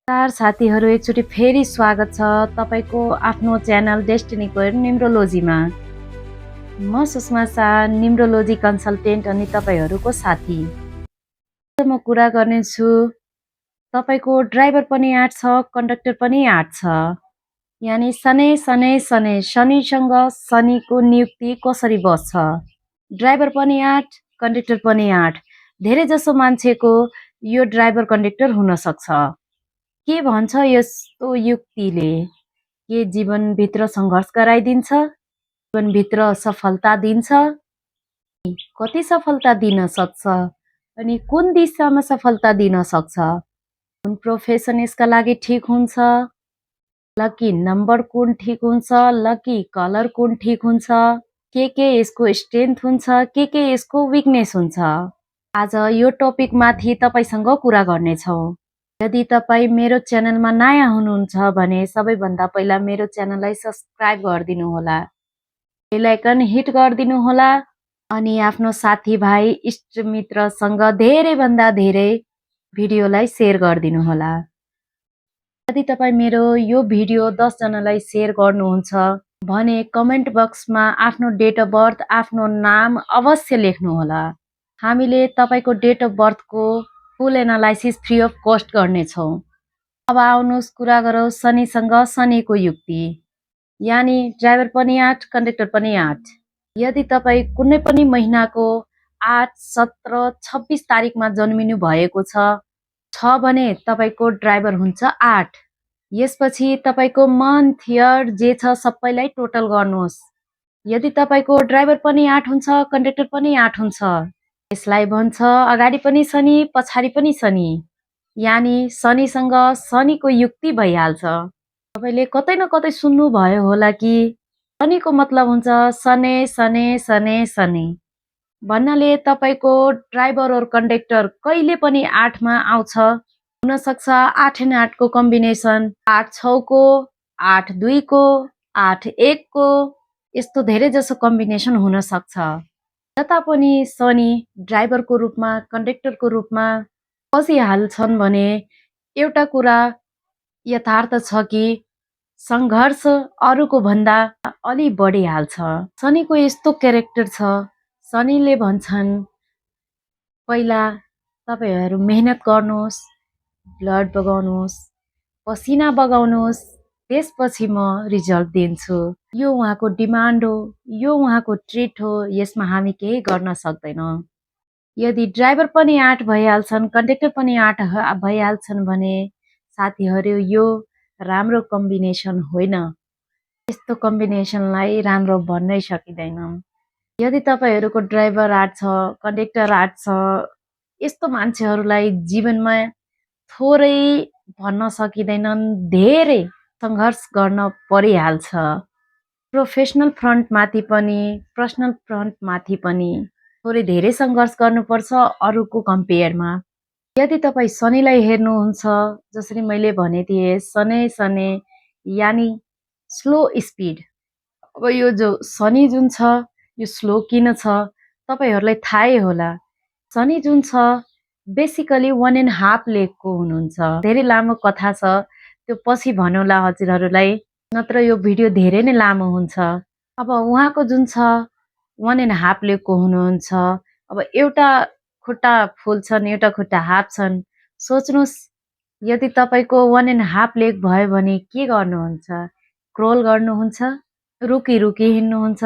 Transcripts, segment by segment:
नमस्कार साथीहरू, एकचोटि फेरि स्वागत छ तपाईको आफ्नो च्यानल डेस्टिनीको न्युमरोलोजीमा। म सुषमा शाह, न्युमरोलोजी कन्सल्टेन्ट अनि तपाईहरूको साथी। म कुरा गर्नेछु तपाईको ड्राइभर पनि 8 छ, कन्डक्टर पनि 8 छ। यानी शनिसँग शनिको नियुक्ति कसरी बस्छ? ड्राइभर पनि 8, कन्डक्टर पनि 8। धेरै जसो मान्छेको यो ड्राइभर कन्डक्टर हुन सक्छ। के भन्छ यस्तो युक्तिले? के जीवनभित्र सङ्घर्ष गराइदिन्छ? जीवनभित्र सफलता दिन्छ? कति सफलता दिन सक्छ? अनि कुन दिशामा सफलता दिन सक्छ? कुन प्रोफेसन यसका लागि ठिक हुन्छ? लकी नम्बर कुन ठिक हुन्छ? लकी कलर कुन ठिक हुन्छ? के यसको स्ट्रेन्थ हुन्छ? के यसको विकनेस हुन्छ? आज यो टपिक माथि तपाईसँग कुरा गर्नेछौँ। यदि तपाई मेरो च्यानलमा नयाँ हुनुहुन्छ भने सबैभन्दा पहिला मेरो च्यानललाई सब्स्क्राइब गरिदिनु होला, बेल आइकन हिट गरिदिनु होला अनि आफ्नो साथीभाइ इष्टमित्रसँग धेरैभन्दा धेरै भिडियोलाई सेयर गरिदिनु होला। यदि तपाई मेरो यो भिडियो 10 जनालाई सेयर गर्नुहुन्छ भने कमेन्ट बक्समा आफ्नो डेट अफ बर्थ, आफ्नो नाम अवश्य लेख्नु होला। हामीले तपाईको डेट अफ बर्थको full analysis free of cost गर्नेछौँ। अब आउनुहोस् कुरा गरौँ शनिसँग शनिको युक्ति। यानी ड्राइभर पनि 8, कन्डक्टर पनि 8। यदि तपाईँ कुनै पनि महिनाको 8, 17, 26 तारिकमा जन्मिनु भएको छ भने तपाईको ड्राइभर हुन्छ 8। यसपछि तपाईको मन्थ, इयर जे छ सबैलाई टोटल गर्नुहोस्। यदि तपाईको ड्राइभर पनि 8 हुन्छ, कन्डक्टर पनि 8 हुन्छ, यसलाई भन्छ अगाडि पनि शनि, पछाडि पनि शनि। यानी शनिसँग शनिको युक्ति भइहाल्छ। तपाईले कतै न कतै सुन्नु भयो होला कि शनिको मतलब हुन्छ शनै शनै शनै शनि भन्नाले तपाईको ड्राइभर और कन्डक्टर कहिले पनि 8 मा आउँछ। हुन सक्छ 8 अनि 8 को कम्बिनेसन, 8 6 को, 8 2 को, 8 1 को, यस्तो धेरै जसो कम्बिनेसन हुन सक्छ। जता पनि शनि ड्राइभरको रूपमा, कन्डक्टरको रूपमा बसिहाल्छन् भने एउटा कुरा यथार्थ छ कि सङ्घर्ष अरूको भन्दा अलि बढिहाल्छ। शनिको यस्तो क्यारेक्टर छ, शनिले भन्छन् पहिला तपाईहरू मेहनत गर्नुहोस्, ब्लड बगाउनुहोस्, पसिना बगाउनुहोस्, त्यसपछि म रिजल्ट दिन्छु। यो उहाँको डिमान्ड हो, यो उहाँको ट्रिट हो, यसमा हामी केही गर्न सक्दैनौँ। यदि ड्राइभर पनि 8 भइहाल्छन्, कन्डक्टर पनि 8 भइहाल्छन् भने साथीहरू यो राम्रो कम्बिनेसन होइन। यस्तो कम्बिनेसनलाई राम्रो भन्नै सकिँदैन। यदि तपाईहरूको ड्राइभर 8 छ, कन्डक्टर 8 छ, यस्तो मान्छेहरूलाई जीवनमा थोरै भन्न सकिँदैनन्, धेरै सङ्घर्ष गर्न परिहाल्छ। प्रोफेसनल फ्रन्ट माथि पनि, पर्सनल फ्रन्ट माथि पनि थोरै धेरै सङ्घर्ष गर्नुपर्छ अरूको कम्पेयरमा। यदि तपाईँ शनिलाई हेर्नुहुन्छ, जसरी मैले भने थिएँ शनै शनै यानी स्लो स्पिड। अब यो जो शनि जुन छ यो स्लो किन छ तपाईहरूलाई थाहै होला। शनि जुन छ बेसिकली 1.5 लेगको हुनुहुन्छ। धेरै लामो कथा छ, त्यो पछि भनौँला हजुरहरूलाई, नत्र यो भिडियो धेरै नै लामो हुन्छ। अब उहाँको जुन छ 1.5 लेगको हुनुहुन्छ। अब एउटा खुट्टा फुल छन्, एउटा खुट्टा हाफ छन्। सोच्नुहोस् यदि तपाईको 1.5 लेग भयो भने के गर्नुहुन्छ? क्रोल गर्नुहुन्छ, रुकी हिँड्नुहुन्छ,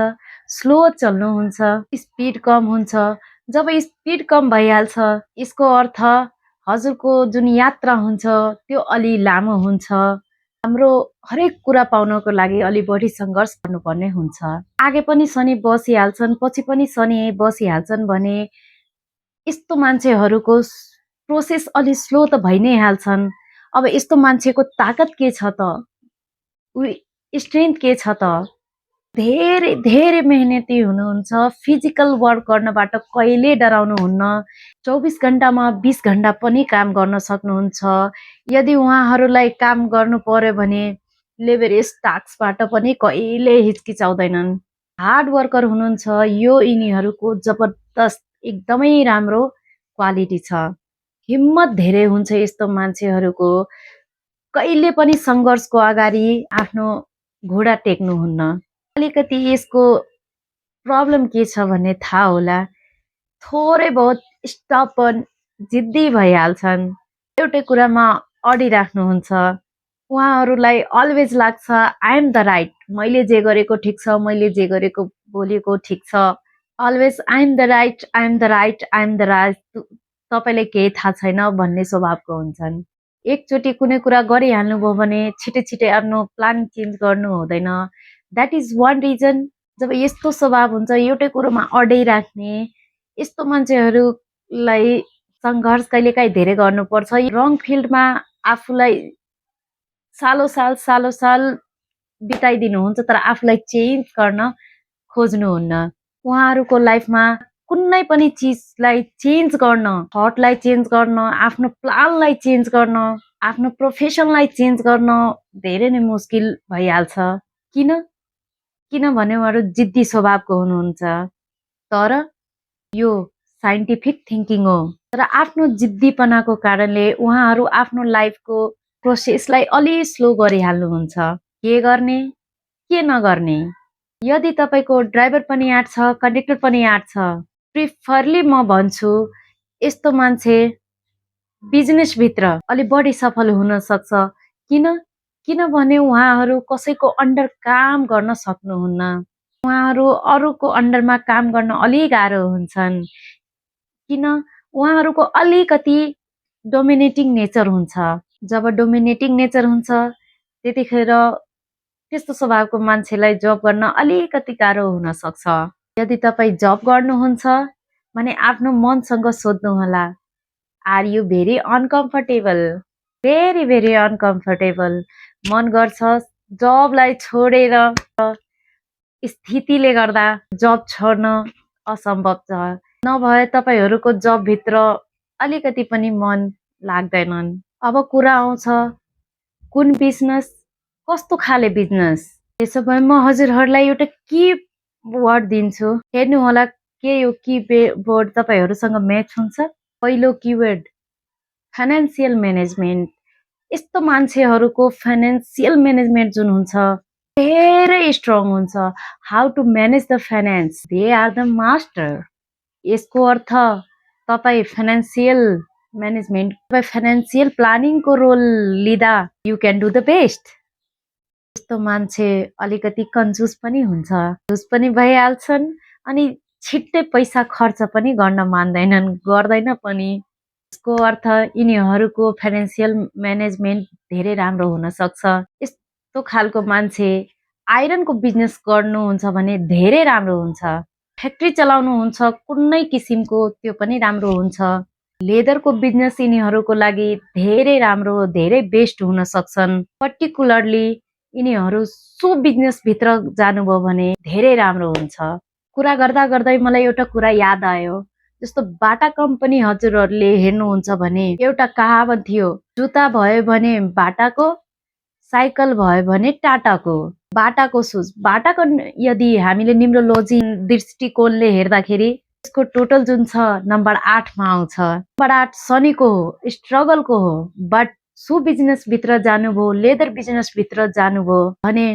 स्लो चल्नुहुन्छ, स्पिड कम हुन्छ। जब स्पिड कम भइहाल्छ यसको अर्थ हजुरको जुन यात्रा हुन्छ त्यो अलि लामो हुन्छ। हाम्रो हरेक कुरा पाउनको लागि अलि बढी सङ्घर्ष गर्नुपर्ने हुन्छ। आगे पनि शनि बसिहाल्छन्, पछि पनि शनि बसिहाल्छन् भने यस्तो मान्छेहरूको प्रोसेस अलि स्लो त भइ नै हाल्छन्। अब यस्तो मान्छेको ताकत के छ त? स्ट्रेन्थ के छ त? धेरै धेरै मेहनती हुनुहुन्छ, फिजिकल वर्क गर्नबाट कहिले डराउनुहुन्न। 24 घण्टामा 20 घण्टा पनि काम गर्न सक्नुहुन्छ। यदि उहाँहरूलाई काम गर्नु पर्यो भने लेभरेज टास्कबाट पनि कहिले हिचकिचाउँदैनन्। हार्ड वर्कर हुनुहुन्छ। यो यिनीहरूको जबरदस्त एकदमै राम्रो क्वालिटी छ। हिम्मत धेरै हुन्छ यस्तो मान्छेहरूको। कहिले पनि सङ्घर्षको अगाडि आफ्नो घोडा टेक्नुहुन्न। अलिकति यसको प्रब्लम के छ भन्ने थाहा होला, थोरै बहुत स्टबर्न जिद्दी भइहाल्छन्, एउटै कुरामा अडिराख्नुहुन्छ। उहाँहरूलाई अलवेज लाग्छ आई एम द राइट, मैले जे गरेको ठिक छ, मैले जे गरेको बोलेको ठिक छ, always I am the right, I am the right, I am the right, तपाईँलाई केही थाहा छैन भन्ने स्वभावको हुन्छन्। एकचोटि कुनै कुरा गरिहाल्नुभयो भने छिटै छिटै आफ्नो प्लान चेन्ज गर्नु हुँदैन। That is one reason. जब यस्तो स्वभाव हुन्छ, एउटै कुरोमा अडाइराख्ने, यस्तो मान्छेहरूलाई सङ्घर्ष कहिलेकाहीँ धेरै गर्नुपर्छ। रङ फिल्डमा आफूलाई सालो साल बिताइदिनुहुन्छ, तर आफूलाई चेन्ज गर्न खोज्नुहुन्न। उहाँहरूको लाइफमा कुनै पनि चिजलाई चेन्ज गर्न, थटलाई चेन्ज गर्न, आफ्नो प्लानलाई चेन्ज गर्न, आफ्नो प्रोफेसनलाई चेन्ज गर्न धेरै नै मुस्किल भइहाल्छ। किनभने उहाँहरू जिद्दी स्वभावको हुनुहुन्छ। तर यो साइन्टिफिक थिङ्किङ हो। तर आफ्नो जिद्दीपनाको कारणले उहाँहरू आफ्नो लाइफको प्रोसेसलाई अलि स्लो गरिहाल्नुहुन्छ। के गर्ने के नगर्ने। यदि तपाईँको ड्राइभर पनि आँट छ, कन्डक्टर पनि आँट छ, प्रिफरली म भन्छु यस्तो मान्छे बिजनेसभित्र अलि बढी सफल हुन सक्छ। किनभने उहाँहरू कसैको अन्डर काम गर्न सक्नुहुन्न। उहाँहरू अरूको अन्डरमा काम गर्न अलि गाह्रो हुन्छन्। उहाँहरूको अलिकति डोमिनेटिङ नेचर हुन्छ। जब डोमिनेटिङ नेचर हुन्छ त्यतिखेर त्यस्तो स्वभावको मान्छेलाई जब गर्न अलिकति गाह्रो हुन सक्छ। यदि तपाईँ जब गर्नुहुन्छ भने आफ्नो मनसँग सोध्नुहोला, are you very uncomfortable, very very uncomfortable. मन गर्छ जबलाई छोडेर, स्थितिले गर्दा जब छोड्न असम्भव छ। नभए तपाईँहरूको जबभित्र अलिकति पनि मन लाग्दैनन्। अब कुरा आउँछ कुन बिजनेस, कस्तो खाले बिजनेस। त्यसो भए म हजुरहरूलाई एउटा की वर्ड दिन्छु, हेर्नुहोला के यो की बोर्ड तपाईँहरूसँग म्याच हुन्छ। पहिलो किवर्ड फाइनेन्सियल म्यानेजमेन्ट। यस्तो मान्छेहरूको फाइनेन्सियल म्यानेजमेन्ट जुन हुन्छ धेरै स्ट्रङ हुन्छ। How to manage the finance, they are the master. यसको अर्थ तपाईँ फाइनेन्सियल म्यानेजमेन्ट, तपाईँ फाइनेन्सियल प्लानिङको रोल लिँदा you can do the best. यस्तो मान्छे अलिकति कन्जुस पनि हुन्छ, कन्जुस पनि भइहाल्छन्, अनि छिट्टै पैसा खर्च पनि गर्न मान्दैनन्, गर्दैन पनि। यसको अर्थ यिनीहरूको फाइनेन्सियल म्यानेजमेन्ट धेरै राम्रो हुन सक्छ। यस्तो खालको मान्छे आइरनको बिजनेस गर्नुहुन्छ भने धेरै राम्रो हुन्छ। फ्याक्ट्री चलाउनुहुन्छ कुनै किसिमको, त्यो पनि राम्रो हुन्छ। लेदरको बिजनेस यिनीहरूको लागि धेरै राम्रो, धेरै बेस्ट हुन सक्छन्। पर्टिकुलरली यिनीहरू सो बिजनेसभित्र जानुभयो भने धेरै राम्रो हुन्छ। कुरा गर्दा गर्दै मलाई एउटा कुरा याद आयो। जस्तो बाटा कम्पनी हजुरहरूले हेर्नुहुन्छ भने एउटा कहावत थियो, जुत्ता भयो भने बाटाको, साइकल भयो भने टाटाको। बाटाको सुज, बाटाको यदि हामीले न्युमरोलोजी दृष्टिकोणले हेर्दाखेरि यसको टोटल जुन छ नम्बर 8 मा आउँछ। नम्बर 8 शनिको हो, स्ट्रगलको हो। बट सु बिजनेसभित्र जानुभयो, लेदर बिजनेसभित्र जानुभयो भने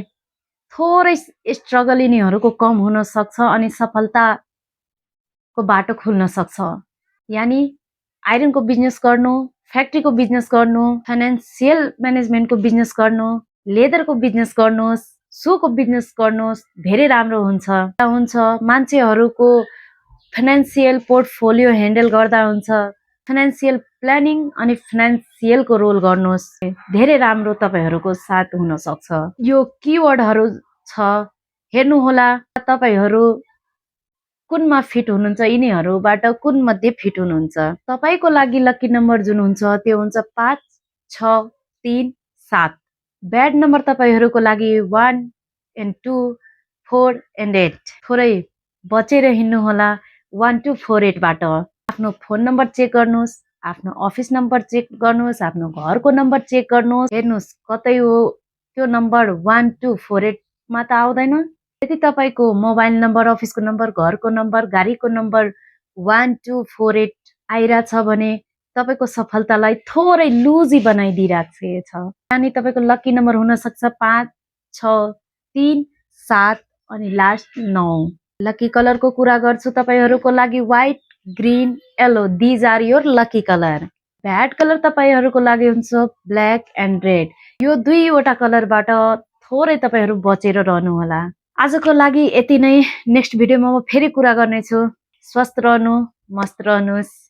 थोरै स्ट्रगल यिनीहरूको कम हुन सक्छ अनि सफलताको बाटो खुल्न सक्छ। यानि आइरनको बिजनेस गर्नु, फ्याक्ट्रीको बिजनेस गर्नु, फाइनेन्सियल म्यानेजमेन्टको बिजनेस गर्नु, लेदरको बिजनेस गर्नुहोस्, सुको बिजनेस गर्नुहोस्, धेरै राम्रो हुन्छ। मान्छेहरूको फाइनेन्सियल पोर्टफोलियो ह्यान्डल गर्दा हुन्छ। फाइनेन्सियल प्लानिङ अनि फाइनेन्सियलको रोल गर्नुहोस्, धेरै राम्रो तपाईँहरूको साथ हुन सक्छ। यो किवर्डहरू छ, हेर्नुहोला तपाईँहरू कुनमा फिट हुनुहुन्छ, यिनीहरूबाट कुन मध्ये फिट हुनुहुन्छ। तपाईँको लागि लकी नम्बर जुन हुन्छ त्यो हुन्छ 5, 6, 3, 7। ब्याड नम्बर तपाईँहरूको लागि 1 and 2, 4 and 8। थोरै बचेर हिँड्नुहोला 1 to 4, 8 बाट। आफ्नो फोन नम्बर चेक गर्नुहोस्, आफ्नो अफिस नम्बर चेक गर्नुहोस्, आफ्नो घरको नम्बर चेक गर्नुहोस्। हेर्नुहोस् कतै हो त्यो नम्बर 1 to 4, 8 मा त आउँदैन। यदि तपाईँको मोबाइल नम्बर, अफिसको नम्बर, घरको नम्बर, गाडीको नम्बर 1 to 4, 8 आइरहेछ भने तपाईको सफलतालाई थोरै लुजी बनाइदिइराखेको छ। अनि तपाईको लकी नम्बर हुन सक्छ 5, 6, 3, 7 अनि लास्ट 9। लकी कलरको कुरा गर्छु तपाईहरूको लागि white, green, yellow these are your lucky colour. Bad colour तपाईहरूको लागि हुन्छ ब्ल्याक एन्ड रेड। यो दुईवटा कलरबाट थोरै तपाईहरू बचेर रहनु होला। आजको लागि यति नै। नेक्स्ट भिडियोमा म फेरि कुरा गर्नेछु। स्वस्थ रहनु, मस्त रहनुस्।